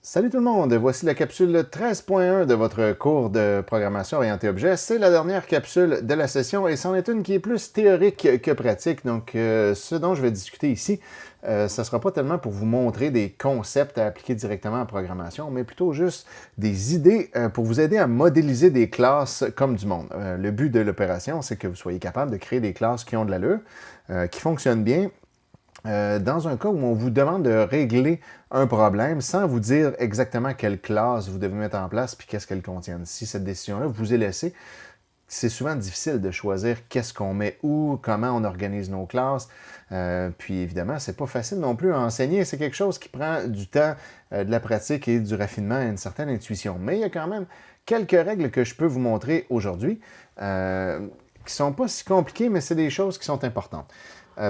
Salut tout le monde, voici la capsule 13.1 de votre cours de programmation orientée objet. C'est la dernière capsule de la session et c'en est une qui est plus théorique que pratique. Donc, ce dont je vais discuter ici, ça ne sera pas tellement pour vous montrer des concepts à appliquer directement en programmation, mais plutôt juste des idées pour vous aider à modéliser des classes comme du monde. Le but de l'opération, c'est que vous soyez capable de créer des classes qui ont de l'allure, qui fonctionnent bien, dans un cas où on vous demande de régler un problème sans vous dire exactement quelle classe vous devez mettre en place puis qu'est-ce qu'elle contient. Si cette décision-là vous est laissée, c'est souvent difficile de choisir qu'est-ce qu'on met où, comment on organise nos classes. Puis évidemment, c'est pas facile non plus à enseigner. C'est quelque chose qui prend du temps, de la pratique et du raffinement et une certaine intuition. Mais il y a quand même quelques règles que je peux vous montrer aujourd'hui qui sont pas si compliquées, mais c'est des choses qui sont importantes.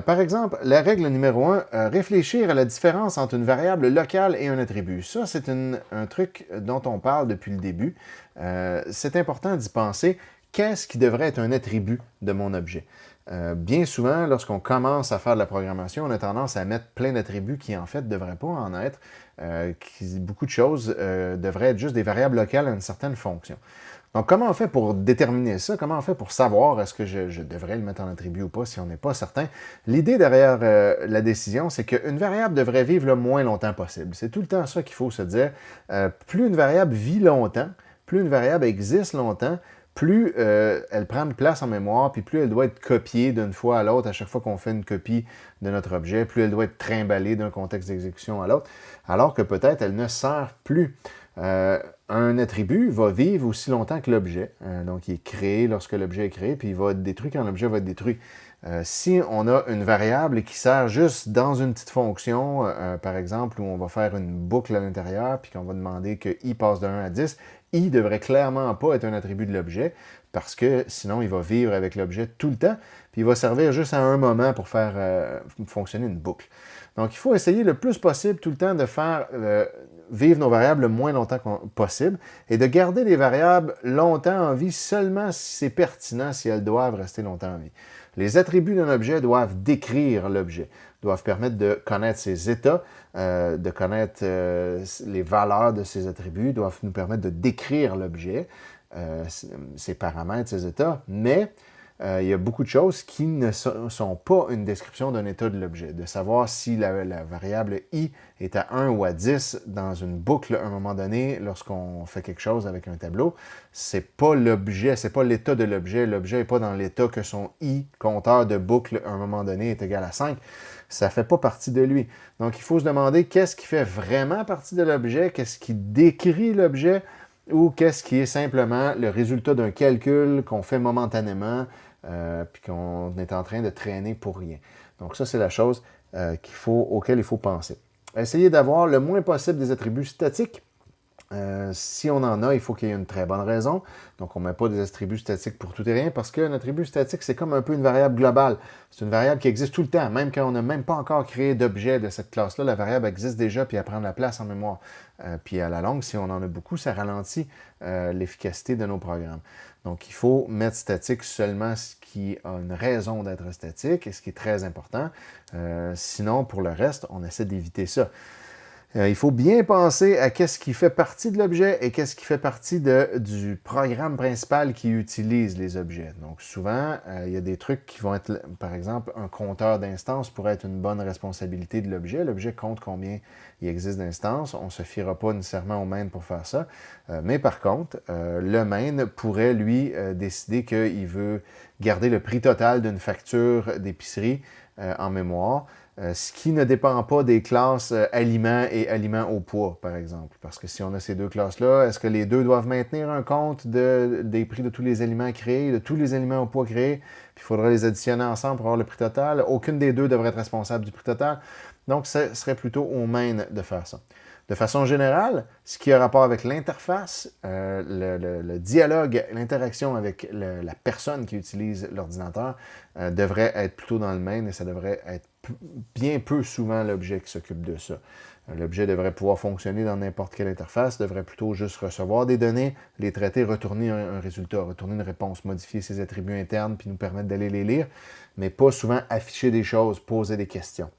Par exemple, la règle numéro 1, réfléchir à la différence entre une variable locale et un attribut. Ça, c'est un truc dont on parle depuis le début. C'est important d'y penser. Qu'est-ce qui devrait être un attribut de mon objet? Bien souvent, lorsqu'on commence à faire de la programmation, on a tendance à mettre plein d'attributs qui, en fait, ne devraient pas en être. Beaucoup de choses devraient être juste des variables locales à une certaine fonction. Donc, comment on fait pour déterminer ça? Comment on fait pour savoir est-ce que je devrais le mettre en attribut ou pas si on n'est pas certain? L'idée derrière la décision, c'est qu'une variable devrait vivre le moins longtemps possible. C'est tout le temps ça qu'il faut se dire. Plus une variable vit longtemps, plus une variable existe longtemps, plus elle prend de place en mémoire, puis plus elle doit être copiée d'une fois à l'autre à chaque fois qu'on fait une copie de notre objet, plus elle doit être trimballée d'un contexte d'exécution à l'autre, alors que peut-être elle ne sert plus. Un attribut va vivre aussi longtemps que l'objet. Donc, il est créé lorsque l'objet est créé, puis il va être détruit quand l'objet va être détruit. Si on a une variable qui sert juste dans une petite fonction, par exemple, où on va faire une boucle à l'intérieur, puis qu'on va demander que i passe de 1 à 10, i devrait clairement pas être un attribut de l'objet, parce que sinon, il va vivre avec l'objet tout le temps, puis il va servir juste à un moment pour faire fonctionner une boucle. Donc, il faut essayer le plus possible tout le temps de faire vivre nos variables le moins longtemps possible et de garder les variables longtemps en vie seulement si c'est pertinent, si elles doivent rester longtemps en vie. Les attributs d'un objet doivent décrire l'objet, doivent permettre de connaître ses états, de connaître les valeurs de ses attributs, doivent nous permettre de décrire l'objet, ses paramètres, ses états, mais il y a beaucoup de choses qui ne sont pas une description d'un état de l'objet. De savoir si la variable i est à 1 ou à 10 dans une boucle à un moment donné, lorsqu'on fait quelque chose avec un tableau, c'est pas l'objet, c'est pas l'état de l'objet. L'objet n'est pas dans l'état que son i, compteur de boucle, à un moment donné, est égal à 5. Ça ne fait pas partie de lui. Donc, il faut se demander qu'est-ce qui fait vraiment partie de l'objet, qu'est-ce qui décrit l'objet, ou qu'est-ce qui est simplement le résultat d'un calcul qu'on fait momentanément, puis qu'on est en train de traîner pour rien. Donc ça, c'est la chose auquel il faut penser. Essayez d'avoir le moins possible des attributs statiques. Si on en a, il faut qu'il y ait une très bonne raison. Donc, on ne met pas des attributs statiques pour tout et rien parce qu'un attribut statique, c'est comme un peu une variable globale. C'est une variable qui existe tout le temps. Même quand on n'a même pas encore créé d'objet de cette classe-là, la variable existe déjà puis elle prend de la place en mémoire. Puis à la longue, si on en a beaucoup, ça ralentit l'efficacité de nos programmes. Donc, il faut mettre statique seulement ce qui a une raison d'être statique et ce qui est très important. Sinon, pour le reste, on essaie d'éviter ça. Il faut bien penser à qu'est-ce qui fait partie de l'objet et qu'est-ce qui fait partie du programme principal qui utilise les objets. Donc souvent, il y a des trucs qui vont être, par exemple, un compteur d'instances pourrait être une bonne responsabilité de l'objet. L'objet compte combien il existe d'instances. On ne se fiera pas nécessairement au main pour faire ça. Mais par contre, le main pourrait, lui, décider qu'il veut garder le prix total d'une facture d'épicerie en mémoire. Ce qui ne dépend pas des classes aliments et aliments au poids, par exemple. Parce que si on a ces deux classes-là, est-ce que les deux doivent maintenir un compte des prix de tous les aliments créés, de tous les aliments au poids créés, puis il faudra les additionner ensemble pour avoir le prix total? Aucune des deux devrait être responsable du prix total. Donc, ce serait plutôt au main de faire ça. De façon générale, ce qui a rapport avec l'interface, le dialogue, l'interaction avec la personne qui utilise l'ordinateur devrait être plutôt dans le main et ça devrait être bien peu souvent l'objet qui s'occupe de ça. L'objet devrait pouvoir fonctionner dans n'importe quelle interface, devrait plutôt juste recevoir des données, les traiter, retourner un résultat, retourner une réponse, modifier ses attributs internes puis nous permettre d'aller les lire, mais pas souvent afficher des choses, poser des questions.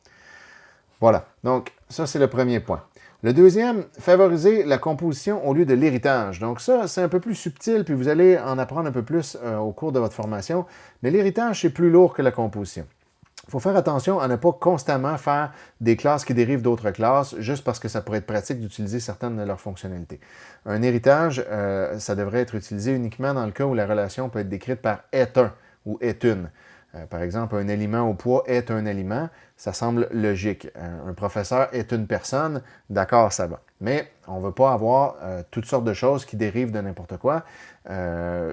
Voilà. Donc, ça, c'est le premier point. Le deuxième, favoriser la composition au lieu de l'héritage. Donc ça, c'est un peu plus subtil, puis vous allez en apprendre un peu plus au cours de votre formation. Mais l'héritage, c'est plus lourd que la composition. Il faut faire attention à ne pas constamment faire des classes qui dérivent d'autres classes, juste parce que ça pourrait être pratique d'utiliser certaines de leurs fonctionnalités. Un héritage, ça devrait être utilisé uniquement dans le cas où la relation peut être décrite par est un ou est une. Par exemple, un aliment au poids est un aliment, ça semble logique. Un professeur est une personne, d'accord, ça va. Mais on ne veut pas avoir toutes sortes de choses qui dérivent de n'importe quoi,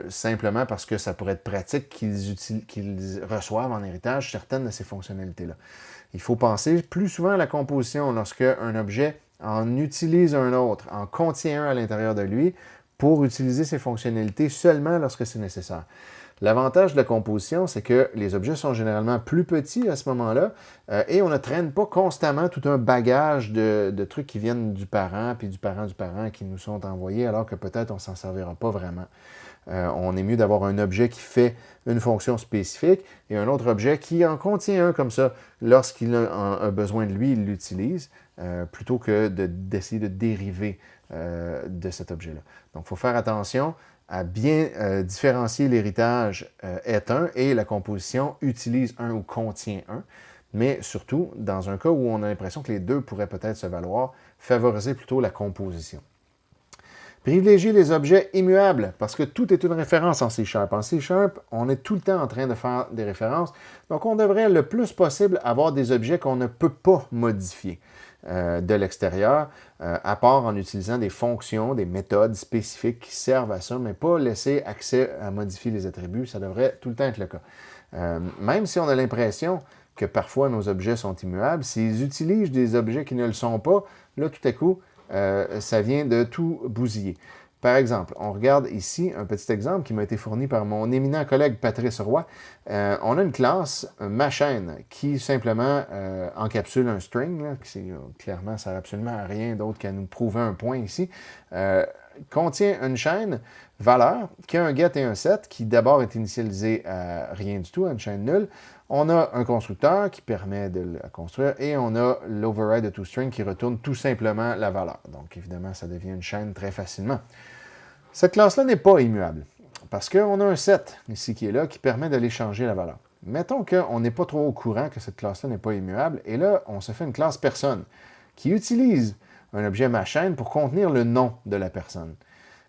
simplement parce que ça pourrait être pratique qu'ils reçoivent en héritage certaines de ces fonctionnalités-là. Il faut penser plus souvent à la composition lorsque un objet en utilise un autre, en contient un à l'intérieur de lui, pour utiliser ces fonctionnalités seulement lorsque c'est nécessaire. L'avantage de la composition, c'est que les objets sont généralement plus petits à ce moment-là et on ne traîne pas constamment tout un bagage de trucs qui viennent du parent, puis du parent qui nous sont envoyés, alors que peut-être on ne s'en servira pas vraiment. On est mieux d'avoir un objet qui fait une fonction spécifique et un autre objet qui en contient un comme ça. Lorsqu'il a besoin de lui, il l'utilise, plutôt que d'essayer de dériver de cet objet-là. Donc, il faut faire attention à bien différencier l'héritage est un et la composition utilise un ou contient un. Mais surtout, dans un cas où on a l'impression que les deux pourraient peut-être se valoir, favoriser plutôt la composition. Privilégier les objets immuables, parce que tout est une référence en C#. En C#, on est tout le temps en train de faire des références, donc on devrait le plus possible avoir des objets qu'on ne peut pas modifier de l'extérieur, à part en utilisant des fonctions, des méthodes spécifiques qui servent à ça, mais pas laisser accès à modifier les attributs, ça devrait tout le temps être le cas. Même si on a l'impression que parfois nos objets sont immuables, s'ils utilisent des objets qui ne le sont pas, là tout à coup, ça vient de tout bousiller. Par exemple, on regarde ici un petit exemple qui m'a été fourni par mon éminent collègue Patrice Roy. On a une classe MaChain qui simplement encapsule un string, là, qui clairement, ça ne sert absolument à rien d'autre qu'à nous prouver un point ici, contient une chaîne valeur qui a un get et un set qui d'abord est initialisé à rien du tout, à une chaîne nulle. On a un constructeur qui permet de la construire et on a l'override de toString qui retourne tout simplement la valeur. Donc évidemment, ça devient une chaîne très facilement. Cette classe-là n'est pas immuable parce qu'on a un set ici qui est là qui permet d'aller changer la valeur. Mettons qu'on n'est pas trop au courant que cette classe-là n'est pas immuable et là, on se fait une classe personne qui utilise un objet MaChain pour contenir le nom de la personne.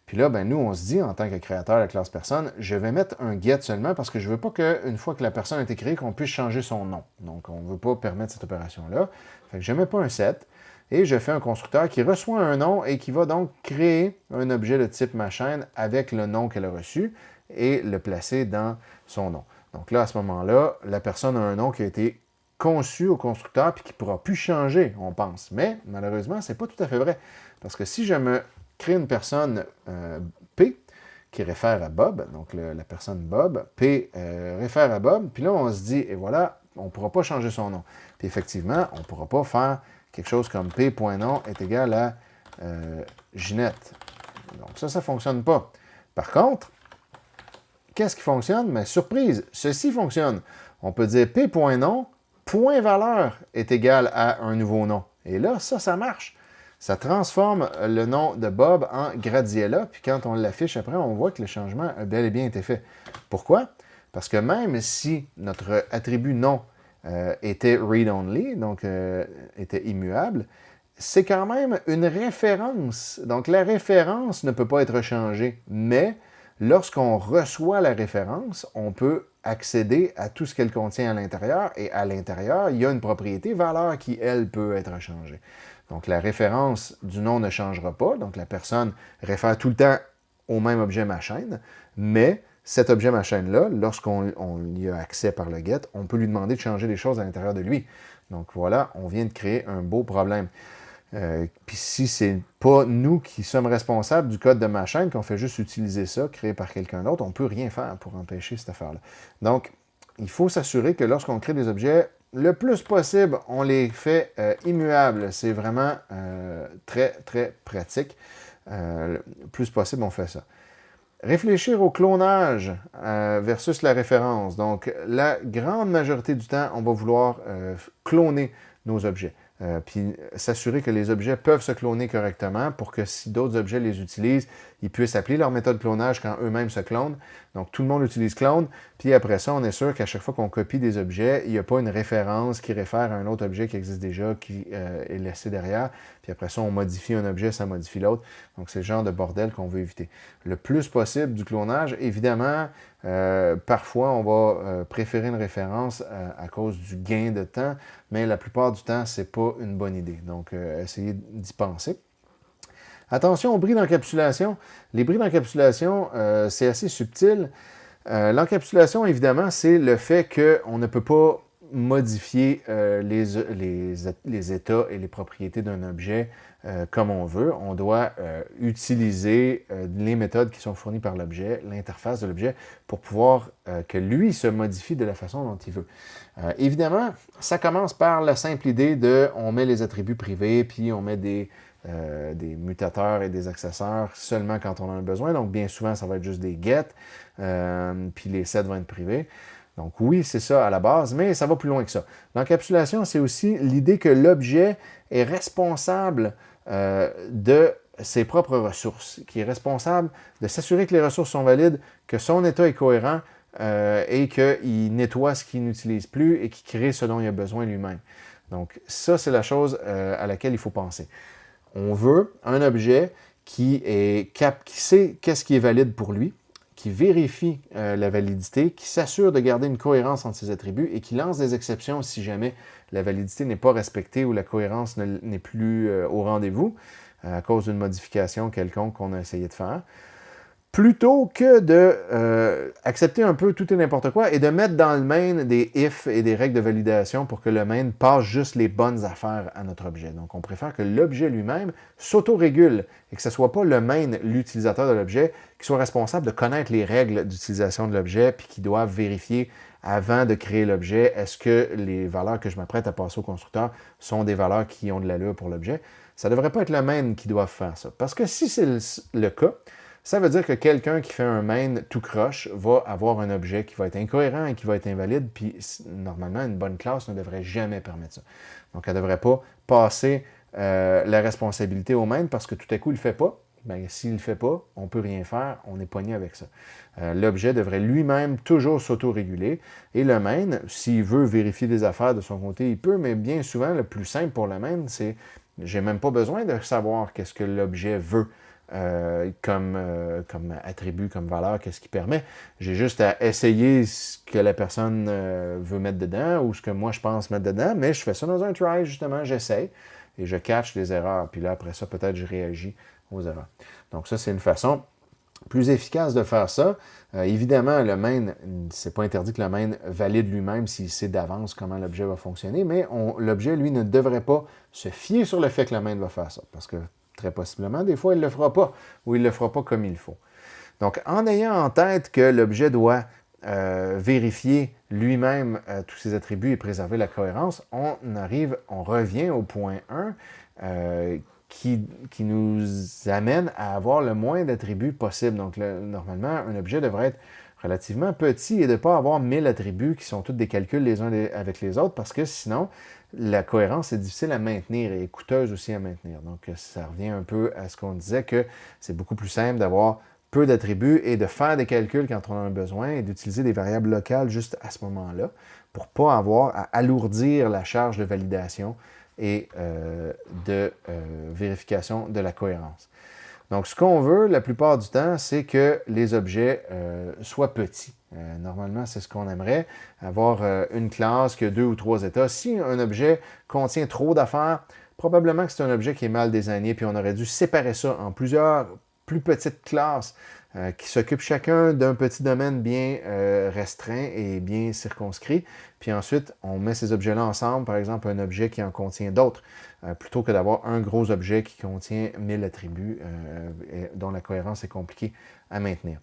Puis là, ben, nous, on se dit, en tant que créateur de la classe personne, je vais mettre un get seulement parce que je ne veux pas qu'une fois que la personne a été créée, qu'on puisse changer son nom. Donc, on ne veut pas permettre cette opération-là. Fait que je ne mets pas un set et je fais un constructeur qui reçoit un nom et qui va donc créer un objet de type MaChain avec le nom qu'elle a reçu et le placer dans son nom. Donc là, à ce moment-là, la personne a un nom qui a été conçu au constructeur puis qui ne pourra plus changer, on pense. Mais malheureusement, ce n'est pas tout à fait vrai. Parce que si je me crée une personne P qui réfère à Bob, donc la personne Bob, P réfère à Bob, puis là on se dit, et voilà, on ne pourra pas changer son nom. Puis effectivement, on ne pourra pas faire quelque chose comme P.nom est égal à Ginette. Donc ça ne fonctionne pas. Par contre, qu'est-ce qui fonctionne? Mais surprise, ceci fonctionne. On peut dire P.nom, point valeur est égal à un nouveau nom. Et là, ça marche. Ça transforme le nom de Bob en Gradiella, puis quand on l'affiche après, on voit que le changement a bel et bien été fait. Pourquoi? Parce que même si notre attribut nom était read-only, donc était immuable, c'est quand même une référence. Donc la référence ne peut pas être changée, mais lorsqu'on reçoit la référence, on peut accéder à tout ce qu'elle contient à l'intérieur, et à l'intérieur, il y a une propriété valeur qui, elle, peut être changée. Donc, la référence du nom ne changera pas. Donc, la personne réfère tout le temps au même objet MaChain, mais cet objet MaChain-là, lorsqu'on y a accès par le get, on peut lui demander de changer des choses à l'intérieur de lui. Donc, voilà, on vient de créer un beau problème. Puis si c'est pas nous qui sommes responsables du code de MaChain, qu'on fait juste utiliser ça, créé par quelqu'un d'autre, on ne peut rien faire pour empêcher cette affaire-là. Donc, il faut s'assurer que lorsqu'on crée des objets, le plus possible, on les fait immuables. C'est vraiment très, très pratique. Le plus possible, on fait ça. Réfléchir au clonage versus la référence. Donc, la grande majorité du temps, on va vouloir cloner nos objets. puis s'assurer que les objets peuvent se cloner correctement pour que si d'autres objets les utilisent, ils puissent appeler leur méthode de clonage quand eux-mêmes se clonent. Donc, tout le monde utilise clone, puis après ça, on est sûr qu'à chaque fois qu'on copie des objets, il n'y a pas une référence qui réfère à un autre objet qui existe déjà, qui est laissé derrière. Puis après ça, on modifie un objet, ça modifie l'autre. Donc, c'est le genre de bordel qu'on veut éviter. Le plus possible du clonage, évidemment, parfois, on va préférer une référence à cause du gain de temps, mais la plupart du temps, ce n'est pas une bonne idée. Donc, essayez d'y penser. Attention aux bris d'encapsulation. Les bris d'encapsulation, c'est assez subtil. L'encapsulation, évidemment, c'est le fait qu'on ne peut pas modifier les états et les propriétés d'un objet comme on veut. On doit utiliser les méthodes qui sont fournies par l'objet, l'interface de l'objet, pour pouvoir que lui se modifie de la façon dont il veut. Évidemment, ça commence par la simple idée de on met les attributs privés, puis on met des mutateurs et des accessoires seulement quand on en a besoin. Donc, bien souvent, ça va être juste des get, puis les sets vont être privés. Donc, oui, c'est ça à la base, mais ça va plus loin que ça. L'encapsulation, c'est aussi l'idée que l'objet est responsable de ses propres ressources, qui est responsable de s'assurer que les ressources sont valides, que son état est cohérent et qu'il nettoie ce qu'il n'utilise plus et qu'il crée ce dont il a besoin lui-même. Donc, ça, c'est la chose à laquelle il faut penser. On veut un objet qui sait qu'est-ce qui est valide pour lui, qui vérifie la validité, qui s'assure de garder une cohérence entre ses attributs et qui lance des exceptions si jamais la validité n'est pas respectée ou la cohérence n'est plus au rendez-vous à cause d'une modification quelconque qu'on a essayé de faire. Plutôt que d'accepter un peu tout et n'importe quoi et de mettre dans le main des if et des règles de validation pour que le main passe juste les bonnes affaires à notre objet. Donc, on préfère que l'objet lui-même s'auto-régule et que ce ne soit pas le main, l'utilisateur de l'objet, qui soit responsable de connaître les règles d'utilisation de l'objet puis qui doit vérifier avant de créer l'objet, est-ce que les valeurs que je m'apprête à passer au constructeur sont des valeurs qui ont de l'allure pour l'objet. Ça ne devrait pas être le main qui doit faire ça. Parce que si c'est le cas, ça veut dire que quelqu'un qui fait un main tout croche va avoir un objet qui va être incohérent et qui va être invalide, puis normalement, une bonne classe ne devrait jamais permettre ça. Donc, elle ne devrait pas passer la responsabilité au main parce que tout à coup, il ne le fait pas. Bien, s'il ne le fait pas, on ne peut rien faire, on est pogné avec ça. L'objet devrait lui-même toujours s'auto-réguler. Et le main, s'il veut vérifier des affaires de son côté, il peut, mais bien souvent, le plus simple pour le main, c'est j'ai même pas besoin de savoir qu'est-ce que l'objet veut. Comme attribut, comme valeur, qu'est-ce qui permet. J'ai juste à essayer ce que la personne veut mettre dedans ou ce que moi je pense mettre dedans, mais je fais ça dans un try, justement, j'essaye et je catch les erreurs. Puis là, après ça, peut-être je réagis aux erreurs. Donc ça, c'est une façon plus efficace de faire ça. Évidemment, le main, c'est pas interdit que le main valide lui-même s'il sait d'avance comment l'objet va fonctionner, mais l'objet, lui, ne devrait pas se fier sur le fait que le main va faire ça, parce que très possiblement, des fois, il ne le fera pas ou il ne le fera pas comme il faut. Donc, en ayant en tête que l'objet doit vérifier lui-même tous ses attributs et préserver la cohérence, on revient au point 1 qui nous amène à avoir le moins d'attributs possible. Donc, normalement, un objet devrait être relativement petit et de ne pas avoir 1000 attributs qui sont tous des calculs les uns avec les autres parce que sinon, la cohérence est difficile à maintenir et coûteuse aussi à maintenir. Donc, ça revient un peu à ce qu'on disait que c'est beaucoup plus simple d'avoir peu d'attributs et de faire des calculs quand on en a besoin et d'utiliser des variables locales juste à ce moment-là pour ne pas avoir à alourdir la charge de validation et de vérification de la cohérence. Donc, ce qu'on veut la plupart du temps, c'est que les objets soient petits. Normalement, c'est ce qu'on aimerait, avoir une classe qui a 2 ou 3 états. Si un objet contient trop d'affaires, probablement que c'est un objet qui est mal désigné, puis on aurait dû séparer ça en plusieurs plus petites classes qui s'occupent chacun d'un petit domaine bien restreint et bien circonscrit. Puis ensuite, on met ces objets-là ensemble, par exemple un objet qui en contient d'autres, plutôt que d'avoir un gros objet qui contient 1000 attributs dont la cohérence est compliquée à maintenir.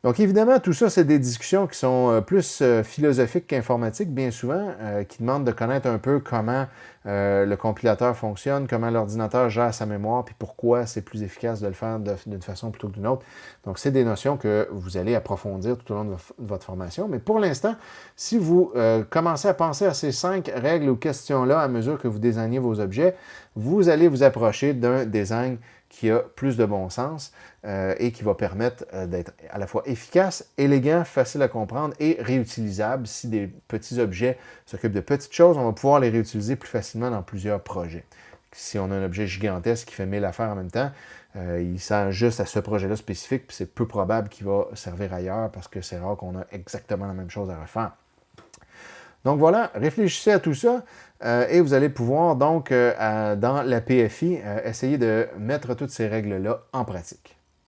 Donc évidemment, tout ça, c'est des discussions qui sont plus philosophiques qu'informatiques, bien souvent, qui demandent de connaître un peu comment le compilateur fonctionne, comment l'ordinateur gère sa mémoire, puis pourquoi c'est plus efficace de le faire d'une façon plutôt que d'une autre. Donc c'est des notions que vous allez approfondir tout au long de votre formation. Mais pour l'instant, si vous commencez à penser à ces 5 règles ou questions-là à mesure que vous désignez vos objets, vous allez vous approcher d'un design qui a plus de bon sens et qui va permettre d'être à la fois efficace, élégant, facile à comprendre et réutilisable. Si des petits objets s'occupent de petites choses, on va pouvoir les réutiliser plus facilement dans plusieurs projets. Si on a un objet gigantesque qui fait 1000 affaires en même temps, il sert juste à ce projet-là spécifique, puis c'est peu probable qu'il va servir ailleurs parce que c'est rare qu'on a exactement la même chose à refaire. Donc voilà, réfléchissez à tout ça et vous allez pouvoir donc, dans la PFI, essayer de mettre toutes ces règles-là en pratique.